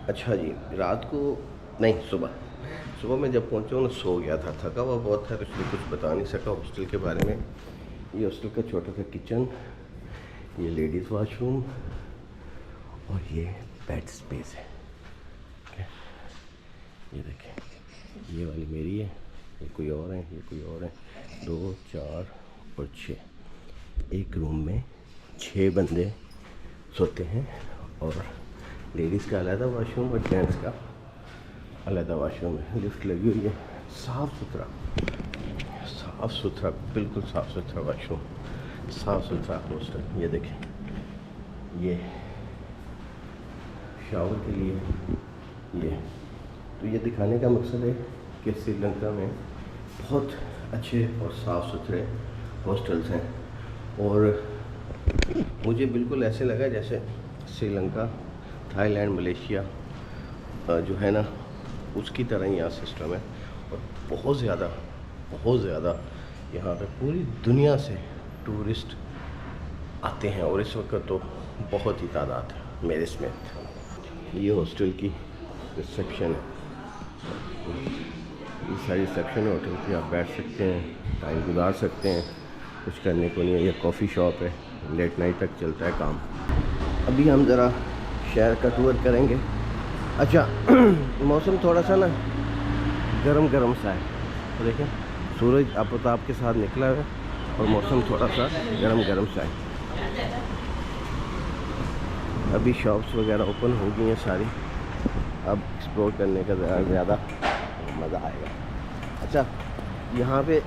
अच्छा जी, रात को नहीं, सुबह मैं जब पहुंचा ना सो गया था, थका हुआ बहुत था, इसलिए कुछ बता नहीं सका हॉस्टल के बारे में। ये हॉस्टल का छोटा सा किचन, ये लेडीज़ वॉशरूम और ये बेड स्पेस है। ये देखें, ये वाली मेरी है, ये कोई और है, ये कोई और है। 2, 4 और 6, एक रूम में 6 बंदे सोते हैं। और लेडीज़ का अलग वॉशरूम और जेंट्स का अलग वॉशरूम है। लिफ्ट लगी हुई है, साफ़ सुथरा, बिल्कुल साफ़ सुथरा वॉशरूम, साफ़ सुथरा हॉस्टल। ये देखें, ये शावर के लिए ये तो ये दिखाने का मकसद है कि श्रीलंका में बहुत अच्छे और साफ़ सुथरे हॉस्टल्स हैं। और मुझे बिल्कुल ऐसे लगा जैसे श्रीलंका, थाईलैंड, मलेशिया जो है ना, उसकी तरह ही यहाँ सिस्टम है। और बहुत ज़्यादा यहाँ पे पूरी दुनिया से टूरिस्ट आते हैं, और इस वक्त तो बहुत ही तादाद है मेरे समेत। ये हॉस्टल की रिसेप्शन है, ये सारी रिसेप्शन है होटल की। आप बैठ सकते हैं, टाइम गुजार सकते हैं, कुछ करने को नहीं है। ये कॉफ़ी शॉप है, लेट नाइट तक चलता है काम। अभी हम ज़रा शहर का टूर करेंगे। अच्छा मौसम थोड़ा सा ना गरम सा है, तो देखें सूरज आफताब के साथ निकला है और मौसम थोड़ा सा गरम सा है। अभी शॉप्स वगैरह ओपन हो गई हैं सारी, अब एक्सप्लोर करने का ज़्यादा मज़ा आएगा। अच्छा, यहाँ पे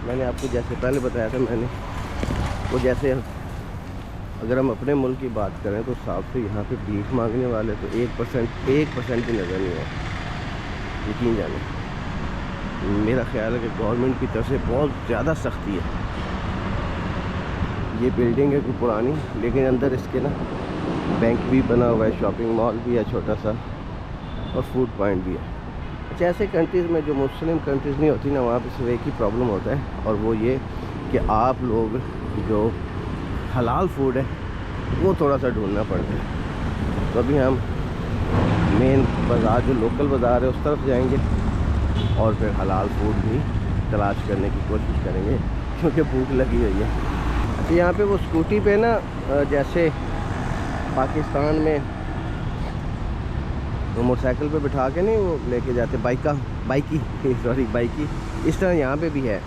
मैंने आपको जैसे पहले बताया था मैंने, वो जैसे अगर हम अपने मुल्क की बात करें तो साफ से यहाँ पे भीख मांगने वाले तो 1% भी नज़र नहीं है। यकीन जाने, मेरा ख्याल है कि गवर्नमेंट की तरफ से बहुत ज़्यादा सख्ती है। ये बिल्डिंग है कोई पुरानी, लेकिन अंदर इसके ना बैंक भी बना हुआ है, शॉपिंग मॉल भी है छोटा सा, और फूड पॉइंट भी है। अच्छा, ऐसे कंट्रीज़ में जो मुस्लिम कंट्रीज़ नहीं होती ना, वहाँ पे सिर्फ एक ही प्रॉब्लम होता है, और वो ये कि आप लोग जो हलाल फूड है वो थोड़ा सा ढूंढना पड़ता है। तो अभी हम मेन बाज़ार, जो लोकल बाज़ार है, उस तरफ जाएंगे और फिर हलाल फूड भी तलाश करने की कोशिश करेंगे, क्योंकि भूख लगी हुई है। अच्छा, यहाँ पे वो स्कूटी पे ना, जैसे पाकिस्तान में वो मोटरसाइकिल पे बिठा के नहीं वो लेके जाते, बाइकी, इस तरह यहाँ पे भी है।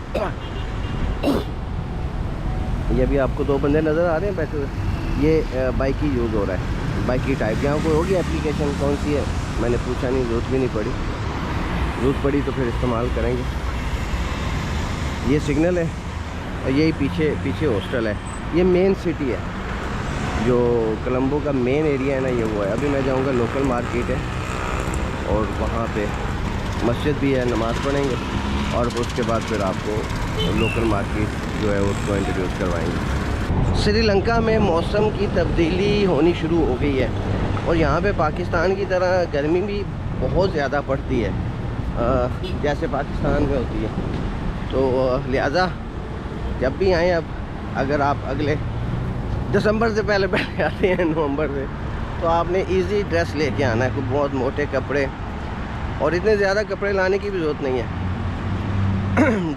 ये भी आपको 2 बंदे नज़र आ रहे हैं बैठे हुए, ये बाइकी यूज़ हो रहा है, बाइकी टाइप। यहाँ कोई होगी एप्लीकेशन, कौन सी है मैंने पूछा नहीं, ज़रूरत भी नहीं पड़ी, ज़रूरत पड़ी तो फिर इस्तेमाल करेंगे। ये सिग्नल है और यही पीछे हॉस्टल है। ये मेन सिटी है, जो कोलंबो का मेन एरिया है ना, ये वो है। अभी मैं जाऊंगा, लोकल मार्केट है और वहाँ पे मस्जिद भी है, नमाज़ पढ़ेंगे और उसके बाद फिर आपको लोकल मार्केट जो है उसको इंट्रोड्यूस करवाएंगे। श्रीलंका में मौसम की तब्दीली होनी शुरू हो गई है, और यहाँ पे पाकिस्तान की तरह गर्मी भी बहुत ज़्यादा पड़ती है, जैसे पाकिस्तान में होती है। तो लिहाजा जब भी आएँ, अब अगर आप अगले दिसंबर से पहले आते हैं, नवंबर से, तो आपने इजी ड्रेस लेके आना है, कोई बहुत मोटे कपड़े, और इतने ज़्यादा कपड़े लाने की भी ज़रूरत नहीं है।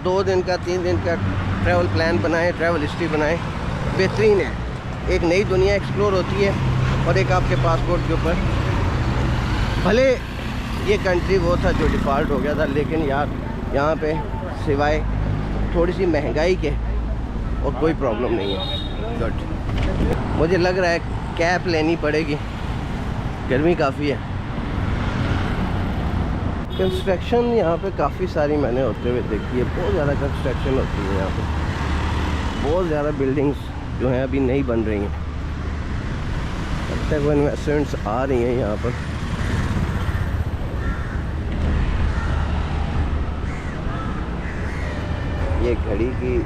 2 दिन का 3 दिन का ट्रैवल प्लान बनाएं, ट्रैवल हिस्ट्री बनाएं, बेहतरीन है। एक नई दुनिया एक्सप्लोर होती है, और एक आपके पासपोर्ट के ऊपर, भले ये कंट्री वो था जो डिफ़ॉल्ट हो गया था, लेकिन यार यहाँ पे सिवाय थोड़ी सी महंगाई के और कोई प्रॉब्लम नहीं है। गुड। मुझे लग रहा है कैप लेनी पड़ेगी, गर्मी काफ़ी है। कंस्ट्रक्शन यहाँ पे काफ़ी सारी मैंने होते हुए देखी है, बहुत ज़्यादा कंस्ट्रक्शन होती है यहाँ पे, बहुत ज़्यादा बिल्डिंग्स जो हैं अभी नहीं बन रही हैं। लगता है वो इन्वेस्टमेंट्स आ रही हैं यहाँ पर। ये घड़ी की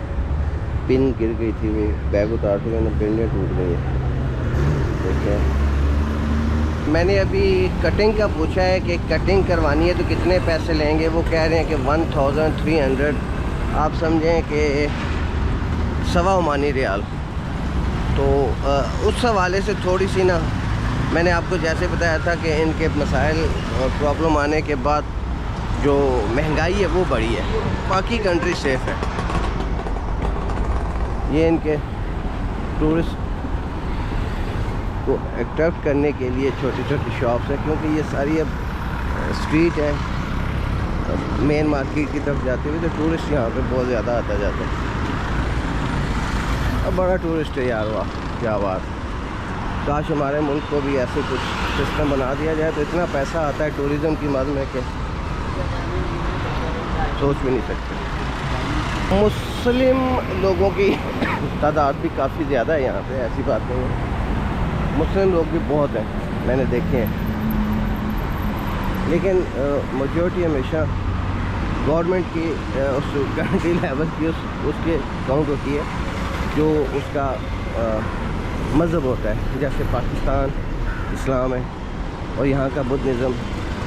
पिन गिर गई थी, वो बैग उतारते हुए ना पिन टूट गई है। देखिए, मैंने अभी कटिंग का पूछा है कि कटिंग करवानी है तो कितने पैसे लेंगे। वो कह रहे हैं कि 1300, आप समझें कि 1.25 ओमानी रियाल। तो उस हवाले से थोड़ी सी ना मैंने आपको जैसे बताया था कि इनके मसाइल और प्रॉब्लम आने के बाद जो महंगाई है वो बढ़ी है, बाकी कंट्री सेफ है। ये इनके टूरिस्ट को अट्रैक्ट करने के लिए छोटी छोटी शॉप्स हैं, क्योंकि ये सारी अब स्ट्रीट है मेन मार्केट की तरफ जाते हुए, तो टूरिस्ट यहाँ पे बहुत ज़्यादा आता जाता है। अब बड़ा टूरिस्ट है यार, वाह क्या बात। काश हमारे मुल्क को भी ऐसे कुछ सिस्टम बना दिया जाए तो इतना पैसा आता है टूरिज़म की मद में कि सोच भी नहीं सकते। मुस्लिम लोगों की तादाद भी काफ़ी ज़्यादा है यहाँ पे, ऐसी बात नहीं है, मुस्लिम लोग भी बहुत हैं, मैंने देखे हैं। लेकिन मेजॉरिटी हमेशा गवर्नमेंट की उस कंट्री लेवल की उसके काउंट होती है, जो उसका मज़हब होता है। जैसे पाकिस्तान इस्लाम है और यहाँ का बुद्धिज़्म,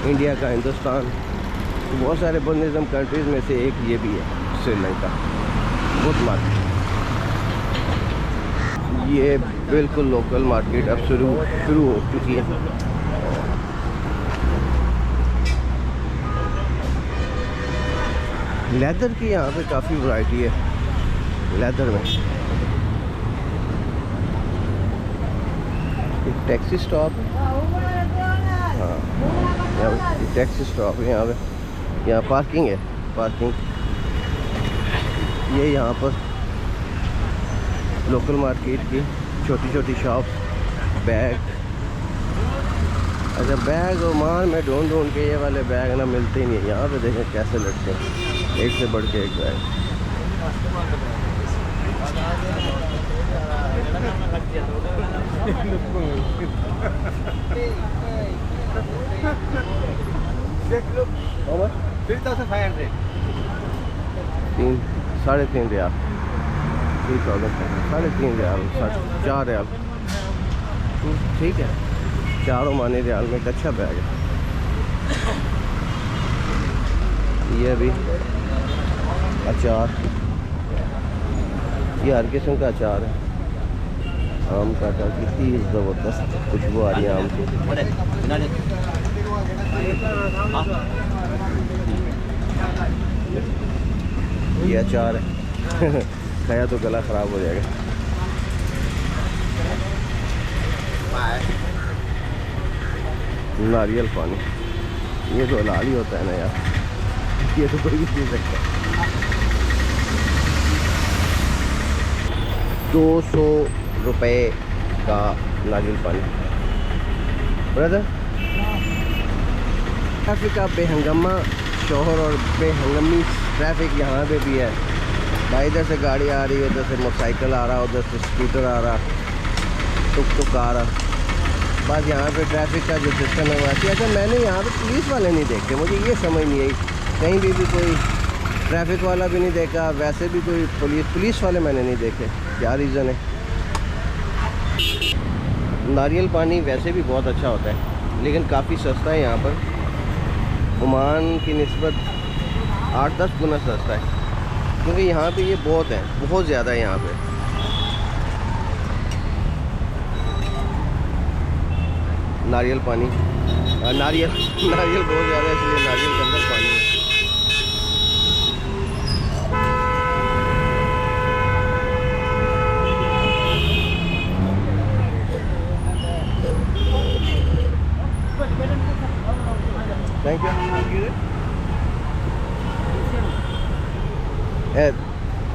इंडिया का हिंदुस्तान, तो बहुत सारे बुद्धिज़्म कंट्रीज़ में से एक ये भी है श्रीलंका बुद्ध मार्केट। ये बिल्कुल लोकल मार्केट अब शुरू हो चुकी है। लेदर की यहाँ पे काफ़ी वैरायटी है लेदर में। एक टैक्सी स्टॉप है, हाँ यहाँ टैक्सी स्टॉप है, यहाँ पार्किंग है, पार्किंग। ये यहाँ पर लोकल मार्केट की छोटी छोटी शॉप्स, बैग। अच्छा बैग ओमान में ढूंढ के ये वाले बैग ना मिलते ही नहीं है। यहाँ पे देखें कैसे लटके हैं, एक से बढ़ के एक बैग। तीन 3.5 रियाल, 3,500, 3.5 रियाल, 4 रियाल, ठीक है। 4 ओमानी रियाल में एक अच्छा बैग है। ये भी अचार, ये हर किस्म का अचार है। आम का अचार कितनी ज़बरदस्त खुशबू आ रही है आम की। ये अचार है खाया तो गला ख़राब हो जाएगा। नारियल पानी, ये तो हलाल ही होता है ना यार, ये तो कोई भी पी सकता है। 200 रुपये का नारियल पानी। ब्रदर ट्रैफिक का बेहंगमा शोहर और बेहंगमी ट्रैफिक यहाँ पे भी है भाई। इधर से गाड़ी आ रही है, उधर से मोटरसाइकिल आ रहा, उधर से स्कूटर आ रहा, टुक आ रहा। बस यहाँ पे ट्रैफिक का जो सिस्टम है वैसे। अच्छा मैंने यहाँ पे पुलिस वाले नहीं देखे, मुझे ये समझ नहीं आई, कहीं भी कोई ट्रैफिक वाला भी नहीं देखा, वैसे भी कोई पुलिस वाले मैंने नहीं देखे। क्या रीज़न है? नारियल पानी वैसे भी बहुत अच्छा होता है लेकिन काफ़ी सस्ता है यहाँ पर। ओमान की निस्बत 8-10 गुना सस्ता है, क्योंकि यहाँ पे ये बहुत है, बहुत ज़्यादा है यहाँ पे। नारियल पानी, नारियल बहुत ज़्यादा है, इसलिए नारियल के अंदर पानी है। Thank you.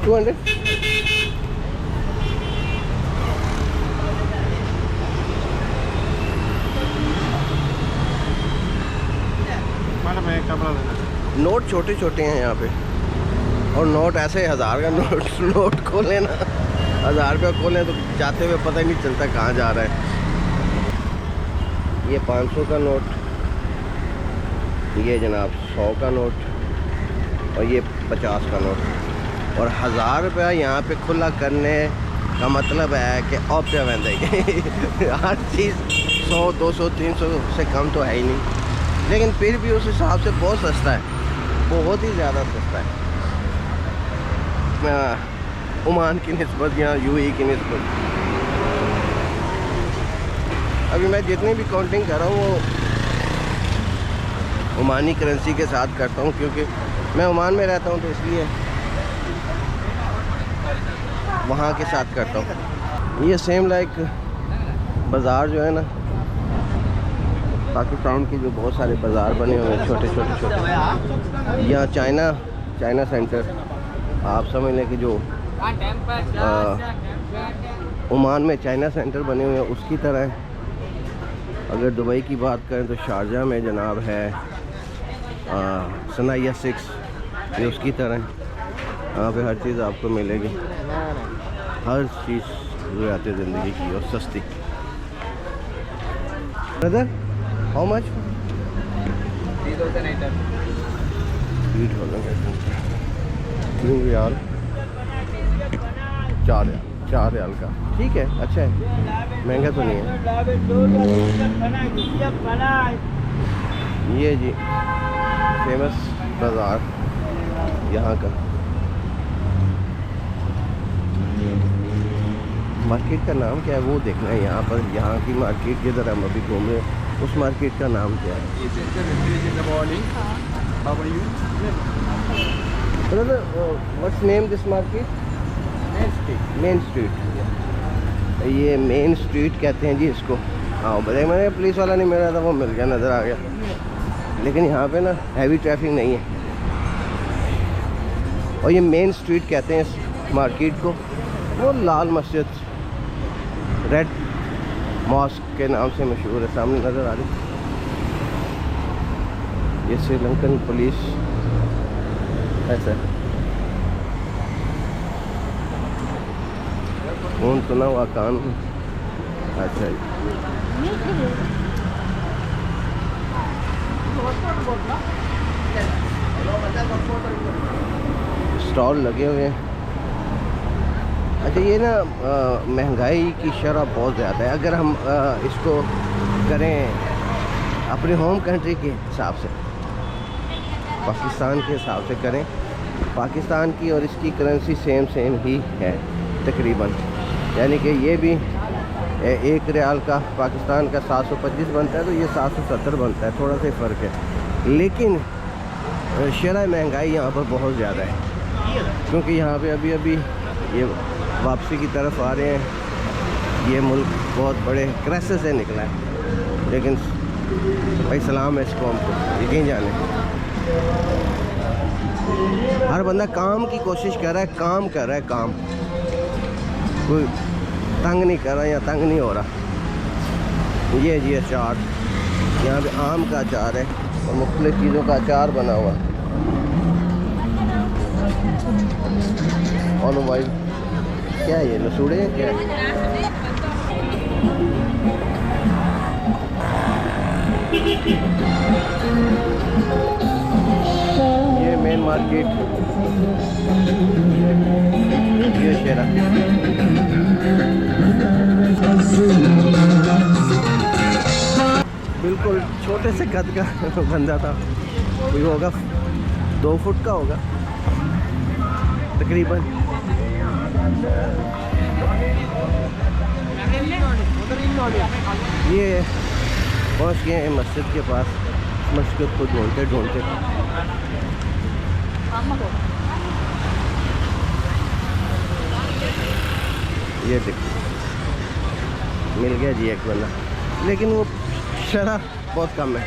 200। नोट छोटे छोटे हैं यहाँ पे, और नोट ऐसे 1000 का नोट खोलें ना, 1000 रुपया खोलें तो जाते हुए पता ही नहीं चलता कहाँ जा रहा है। ये 500 का नोट, ये जनाब 100 का नोट, और ये 50 का नोट। और 1000 रुपया यहाँ पे खुला करने का मतलब है कि ऑप्शन बंदेगी हर चीज़ 100, 200, 300 से कम तो है ही नहीं, लेकिन फिर भी उस हिसाब से बहुत सस्ता है, बहुत ही ज़्यादा सस्ता है ओमान की निस्बत या यूएई की निस्बत। अभी मैं जितनी भी काउंटिंग कर रहा हूँ वो ओमानी करेंसी के साथ करता हूँ, क्योंकि मैं ओमान में रहता हूँ तो इसलिए वहाँ के साथ करता हूँ। ये सेम लाइक बाज़ार जो है ना, पाकिस्तान के जो बहुत सारे बाज़ार बने हुए हैं छोटे छोटे, यहाँ चाइना सेंटर आप समझ लें कि जो ओमान में चाइना सेंटर बने हुए हैं उसकी तरह है। अगर दुबई की बात करें तो शारजा में जनाब है सनाया 6, ये उसकी तरह है। यहाँ पे हर चीज़ आपको मिलेगी, हर चीज़ ज़रूरत ज़िंदगी की और सस्ती। Brother how much? 3 riyal 4 riyal का, ठीक है, अच्छा है, महंगा तो नहीं है। ये जी फेमस बाज़ार यहाँ का। मार्केट का नाम क्या है वो देखना है यहाँ पर। यहाँ की मार्केट जिधर हम अभी घूम रहे हैं उस मार्केट का नाम क्या है? What's name this market? Main street. ये मेन स्ट्रीट कहते हैं जी इसको। हाँ बताइए, मैंने पुलिस वाला नहीं मिल रहा था, वो मिल गया, नज़र आ गया। लेकिन यहाँ पे ना हैवी ट्रैफिक नहीं है। और ये मेन स्ट्रीट कहते हैं इस मार्केट को। वो लाल मस्जिद रेड मॉस्क के नाम से मशहूर है, सामने नज़र आ रही। ये श्रीलंकन पुलिस ऐसा कौन सुना हुआ कान। अच्छा जी, स्टॉल लगे हुए हैं। अच्छा ये ना महंगाई की शरह बहुत ज़्यादा है। अगर हम इसको करें अपने होम कंट्री के हिसाब से, पाकिस्तान के हिसाब से करें, पाकिस्तान की और इसकी करेंसी सेम ही है तकरीबन। यानी कि ये भी 1 रियाल का पाकिस्तान का 725 बनता है, तो ये 770 बनता है, थोड़ा सा फ़र्क है। लेकिन शरह महंगाई यहाँ पर बहुत ज़्यादा है, क्योंकि यहाँ पे अभी ये वापसी की तरफ आ रहे हैं। ये मुल्क बहुत बड़े क्राइसिस से निकला है, लेकिन भाई सलाम है इस कौम को, यकीन जाने। हर बंदा काम की कोशिश कर रहा है, काम कर रहा है, काम। कोई तंग नहीं कर रहा या तंग नहीं हो रहा। ये जी अचार, यहाँ पे आम का अचार है और मुख्तलिफ चीज़ों का अचार बना हुआ। ऑलिव ऑयल क्या है? ये लसूड़े हैं क्या? ये मेन मार्केट, ये शेरा। बिल्कुल छोटे से कद का बंदा था, कोई होगा 2 फुट का होगा तकरीबन। ये पहुंच गए हैं मस्जिद के पास। मस्जिद को ढूंढते ढूंढते ये देखिए मिल गया जी एक बंदा, लेकिन वो शरह बहुत कम है।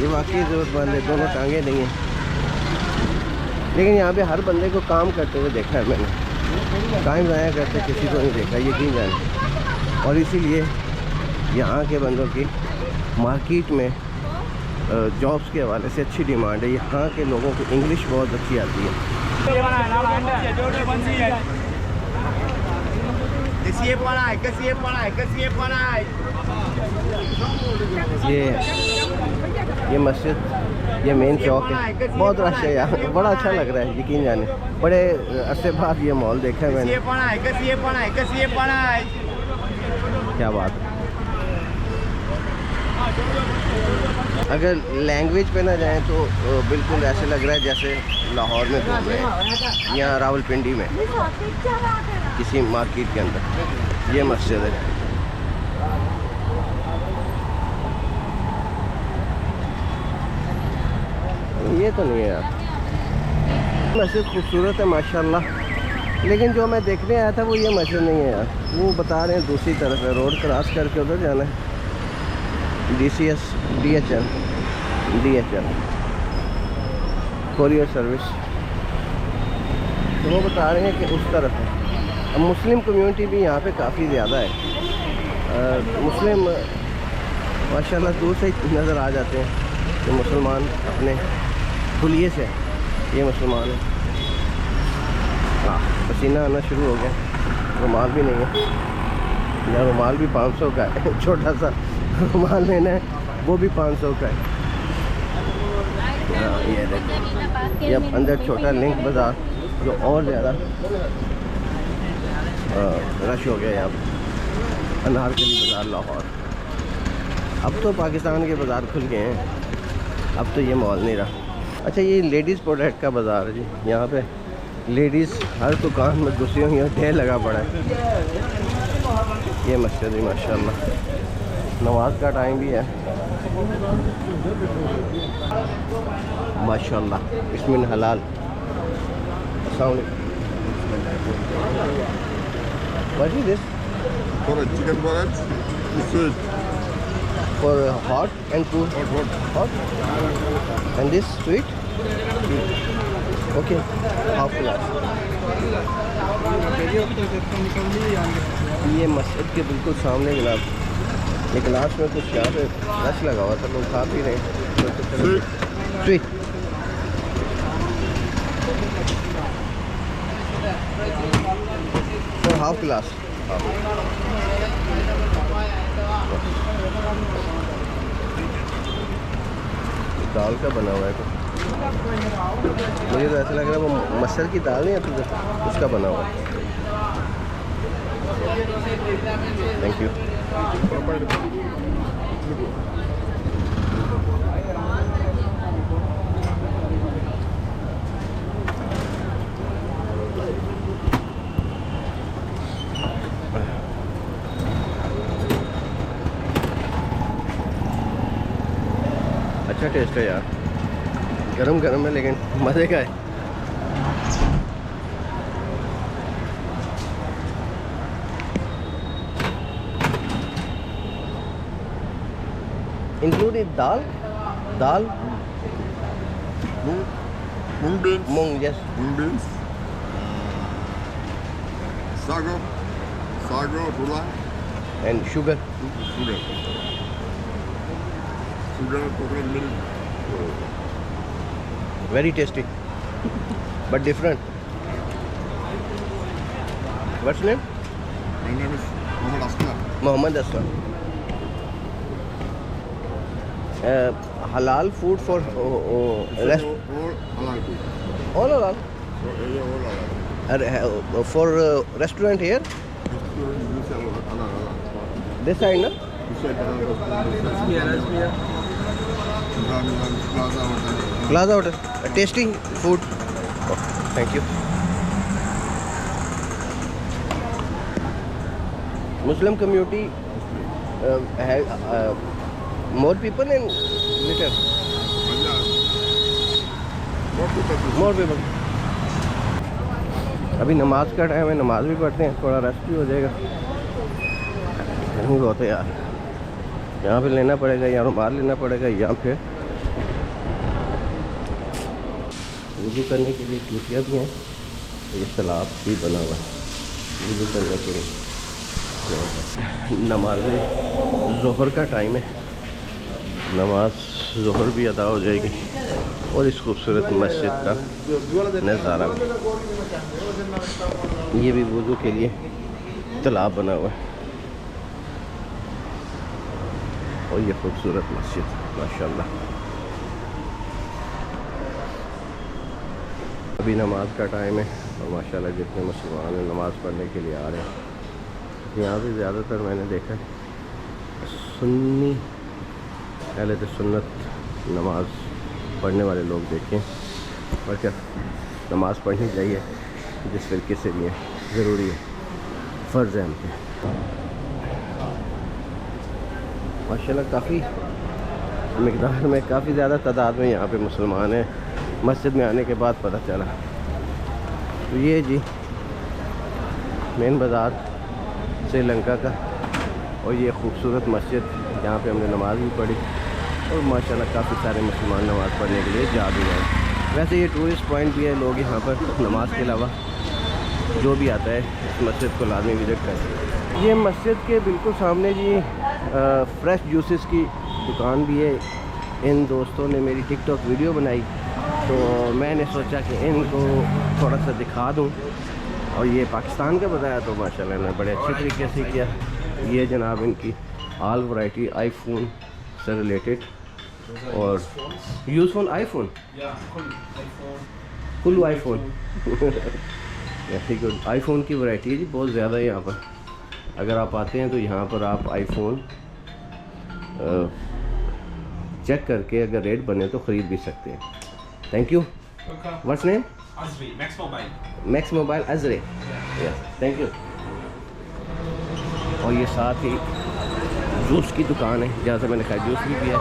ये वाकई ज़रूरतमंद है, दोनों टांगे नहीं हैं। लेकिन यहाँ पे हर बंदे को काम करते हुए देखा है मैंने, टाइम ज़ाया करते किसी को नहीं देखा, यकीन जाने। और इसीलिए यहाँ के बंदों की मार्केट में जॉब्स के हवाले से अच्छी डिमांड है। यहाँ के लोगों को इंग्लिश बहुत अच्छी आती है। ये मस्जिद, ये मेन चौक है, बहुत रश है यहाँ, बड़ा अच्छा लग रहा है, यकीन जाने। बड़े अरसे बाद ये मॉल देखा है मैंने। क्या बात है। अगर लैंग्वेज पे ना जाएं तो बिल्कुल ऐसे लग रहा है जैसे लाहौर में घूम रहे हैं, यहाँ रावलपिंडी में किसी मार्केट के अंदर। ये मस्जिद है, ये तो नहीं है यार। मस्जिद खूबसूरत है माशाल्लाह, लेकिन जो मैं देखने आया था वो ये मस्जिद नहीं है यार। वो बता रहे हैं दूसरी तरफ है, रोड क्रॉस करके उधर जाना है। DCS DHL कोरियर सर्विस, तो वो बता रहे हैं कि उस तरफ है। अब मुस्लिम कम्युनिटी भी यहाँ पे काफ़ी ज़्यादा है। मुस्लिम माशाल्लाह दूर से नज़र आ जाते हैं कि मुसलमान अपने खुलिए से, ये मुसलमान है। हाँ, पसीना आना शुरू हो गया। रुमाल भी नहीं है या रुमाल भी 500 का है। छोटा सा रुमाल लेना है, वो भी 500 का है। हाँ, ये देखो, ये अब अंदर छोटा लिंक बाज़ार जो और ज़्यादा रश हो गया यहाँ पर। अनारकली बाज़ार लाहौर। अब तो पाकिस्तान के बाज़ार खुल गए हैं, अब तो ये मॉल नहीं रहा। अच्छा, ये लेडीज़ प्रोडक्ट का बाज़ार है जी। यहाँ पे लेडीज़ हर दुकान में घुसी हुई है, ढेर लगा पड़ा है। ये मस्जिद है माशाल्लाह, नमाज का टाइम भी है माशाल्लाह। इसमें हलाल। अस्सलाम वालेकुम। What is this? For a chicken breast, it's sweet. For hot and cool? Hot. And this sweet? Okay. Half glass. ये मस्जिद के बिल्कुल सामने जनाब, एक गिलास में कुछ यहाँ पे रस लगा हुआ था, लोग खा पी रहे हैं। स्वीट। For half glass. दाल का बना हुआ है तो मुझे तो ऐसा लग रहा है वो मसर की दाल नहीं है, तो उसका बना हुआ है। Thank you. अच्छा टेस्ट है यार, गरम गरम है लेकिन मज़े का है। Included dal Mung beans. Moong, yes. Mung beans. Sago, rula, and sugar. sugar. Sugar, coconut milk. Very tasty, but different. What's name? My name is Muhammad Aslam. Mohammed Aslam. Halal food for rest. All halal food. All halal. All halal. For restaurant here. This side, no? Plaza Hotel. Tasting food. Oh, thank you. Muslim community have more people and little. More people. अभी नमाज का time है, नमाज भी पढ़ते हैं, थोड़ा rest भी हो जाएगा। गर्मी बहुत है यार, यहाँ पे लेना पड़ेगा या रुमाल लेना पड़ेगा या फिर वुज़ू करने के लिए टूटियाँ भी हैं। ये तालाब भी बना हुआ है वुज़ू करने के लिए। नमाज ज़ोहर का टाइम है, नमाज ज़ोहर भी अदा हो जाएगी और इस खूबसूरत मस्जिद का नज़ारा। ये भी वुज़ू के लिए तालाब बना हुआ है और ये खूबसूरत मस्जिद माशाल्लाह। अभी नमाज का टाइम है और माशाल्लाह जितने मुसलमान हैं नमाज़ पढ़ने के लिए आ रहे हैं। यहाँ पे ज़्यादातर मैंने देखा है सुन्नी पहले तो सुन्नत नमाज पढ़ने वाले लोग देखें, और क्या नमाज़ पढ़नी चाहिए जिस तरीके से भी है, ज़रूरी है, फ़र्ज़ है हम पे। माशाल्लाह काफ़ी मकदार में काफ़ी ज़्यादा तादाद में यहाँ पे मुसलमान हैं। मस्जिद में आने के बाद पता चला। तो ये जी मेन बाज़ार श्रीलंका का, और ये खूबसूरत मस्जिद, यहाँ पे हमने नमाज़ भी पढ़ी और माशाल्लाह काफ़ी सारे मुसलमान नमाज़ पढ़ने के लिए जा भी गए। वैसे ये टूरिस्ट पॉइंट भी है, लोग यहाँ पर नमाज के अलावा जो भी आता है इस मस्जिद को लाजमी विज़िट करते हैं। ये मस्जिद के बिल्कुल सामने जी फ्रेश जूसेस की दुकान भी है। इन दोस्तों ने मेरी टिकटॉक वीडियो बनाई तो मैंने सोचा कि इनको थोड़ा सा दिखा दूं, और ये पाकिस्तान का बताया तो माशाल्लाह ने बड़े अच्छे तरीके से किया। ये जनाब इनकी ऑल वैरायटी आईफोन से रिलेटेड, और use phone iPhone full iPhone ठीक है। आईफोन की वैरायटी है जी बहुत ज़्यादा है यहाँ पर। अगर आप आते हैं तो यहाँ पर आप आईफोन चेक करके अगर रेट बने तो ख़रीद भी सकते हैं। Thank you. What's name? Azri, Max Mobile. Max mobile Azri. Thank you. और ये साथ ही जूस की दुकान है जहाँ से मैंने खाया जूस भी पिया।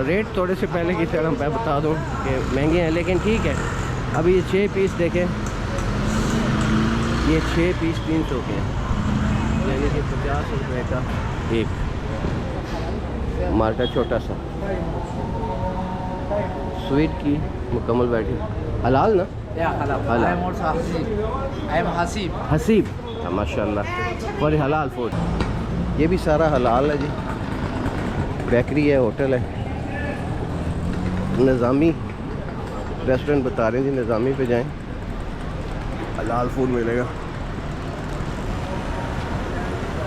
रेट थोड़े से पहले की तरह मैं बता दूँ कि महंगे हैं, लेकिन ठीक है। अभी ये 6 पीस देखें, ये 6 पीस 300 के हैं, यानी कि 50 रुपये का एक। मार्का छोटा सा स्वीट की मुकम्मल बैठी हलाल ना? halal. I am also Hasib. I am Hasib. Haseeb, माशाल्लाह बड़ी हलाल फूड। ये भी सारा हलाल है जी। बेकरी है, होटल है, निज़ामी रेस्टोरेंट बता रहे हैं जी। निज़ामी पे जाएं, हलाल फूड मिलेगा।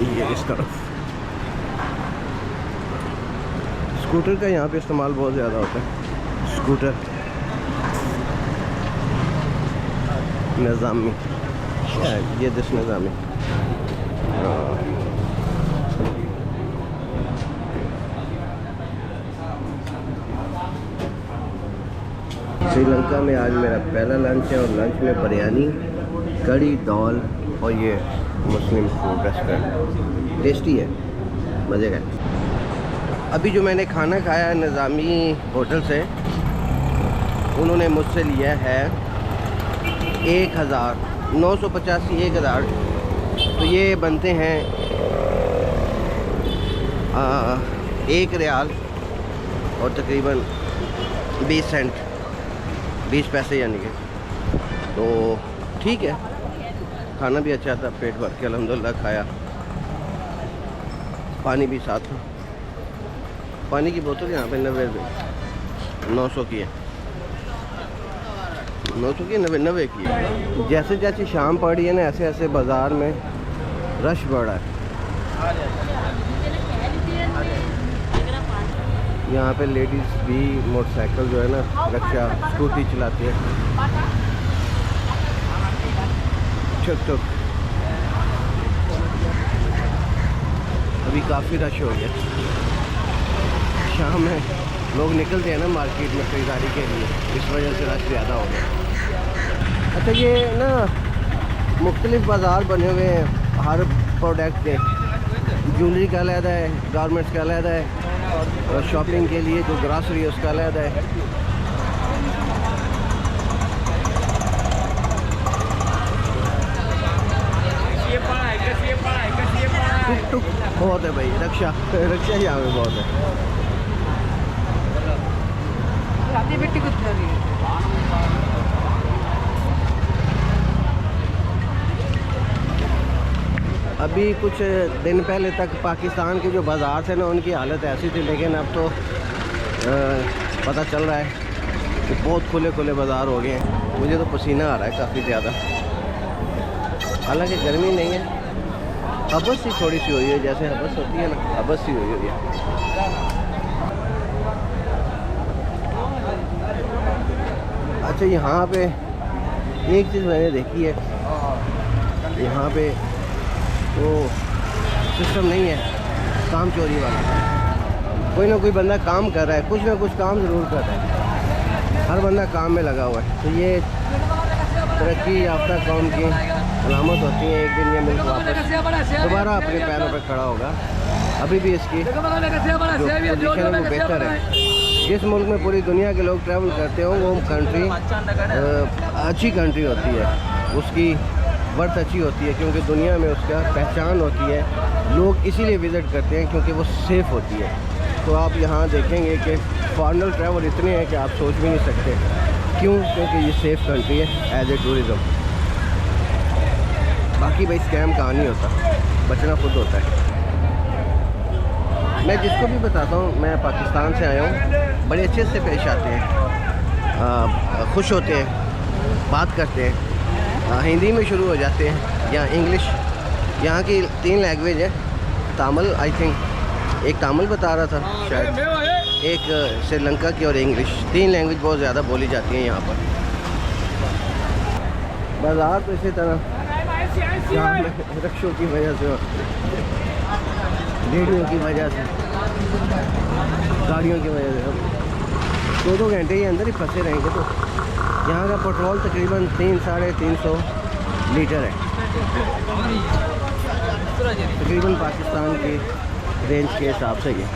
ये इस तरफ स्कूटर का यहाँ पे इस्तेमाल बहुत ज़्यादा होता है। स्कूटर निज़ामी, ये दिस निज़ामी। श्रीलंका में आज मेरा पहला लंच है, और लंच में बिरयानी, कड़ी, दाल और ये मुस्लिम फूड रेस्टोरेंट। टेस्टी है, मज़े का। अभी जो मैंने खाना खाया है निज़ामी होटल से, उन्होंने मुझसे लिया है 1985 1000। तो ये बनते हैं 1 रियाल और तकरीबन 20 सेंट, 20 पैसे यानी कि। तो ठीक है, खाना भी अच्छा था, पेट भर के अल्हम्दुलिल्लाह खाया। पानी भी साथ था। पानी की बोतल यहाँ पे 90 रुपये, 900 की है, 900 की 90 की है। जैसे जैसे शाम पड़ी है ना, ऐसे ऐसे बाज़ार में रश बढ़ा है। यहाँ पे लेडीज़ भी मोटरसाइकिल जो है ना, रिक्शा, स्कूटी चलाती है। टुक टुक। अभी काफ़ी रश हो गया। शाम में लोग निकलते हैं ना मार्केट में ख़रीदारी के लिए, इस वजह से रश ज़्यादा हो गया। अच्छा, ये ना मुख्तलिफ़ बाज़ार बने हुए हैं हर प्रोडक्ट के। ज्वेलरी का अलग है, गारमेंट्स का अलग है, और शॉपिंग के लिए जो ग्रॉसरी है उसका अलग है। टुक टुक बहुत है भाई, रिक्शा यहाँ पे बहुत है। अभी कुछ दिन पहले तक पाकिस्तान के जो बाज़ार थे ना, उनकी हालत ऐसी थी, लेकिन अब तो पता चल रहा है कि बहुत खुले खुले बाज़ार हो गए हैं। मुझे तो पसीना आ रहा है काफ़ी ज़्यादा, हालांकि गर्मी नहीं है, हबस सी थोड़ी सी हुई है, जैसे हबस होती है ना, हबस सी हुई है। अच्छा, यहाँ पे एक चीज़ मैंने देखी है, यहाँ पे वो सिस्टम नहीं है काम चोरी वाला। कोई ना कोई बंदा काम कर रहा है, कुछ ना कुछ काम ज़रूर कर रहा है, हर बंदा काम में लगा हुआ है। तो ये तरक्की याफ्ता कौम की अलामत होती है। एक दिन ये मुल्क वापस दोबारा अपने पैरों पर खड़ा होगा। अभी भी इसकी जो पोजीशन है वो बेहतर है। जिस मुल्क में पूरी दुनिया के लोग ट्रैवल करते हो वो कंट्री अच्छी कंट्री होती है, उसकी वर्थ अच्छी होती है, क्योंकि दुनिया में उसका पहचान होती है, लोग इसीलिए विज़िट करते हैं क्योंकि वो सेफ़ होती है। तो आप यहाँ देखेंगे कि फॉरेनर ट्रैवल इतने हैं कि आप सोच भी नहीं सकते। क्यों? क्योंकि ये सेफ़ कंट्री है एज ए टूरिज़म। बाकी भाई स्कैम कहाँ नहीं होता, बचना खुद होता है। मैं जिसको भी बताता हूँ मैं पाकिस्तान से आया हूँ, बड़े अच्छे से पेश आते हैं, खुश होते हैं, बात करते हैं, हिंदी में शुरू हो जाते हैं या इंग्लिश। यहाँ की 3 लैंग्वेज है, तमिल आई थिंक, एक तमिल बता रहा था शायद, एक श्रीलंका की और इंग्लिश। 3 लैंग्वेज बहुत ज़्यादा बोली जाती हैं यहाँ पर। बाज़ार तो इसी तरह रक्षों की वजह से, रेडियो की वजह से, गाड़ियों की वजह से 2-2 घंटे ये अंदर ही फंसे रहेंगे। तो यहाँ का पेट्रोल तकरीबन 300-350 लीटर है, तकरीबन पाकिस्तान की रेंज के हिसाब से ये।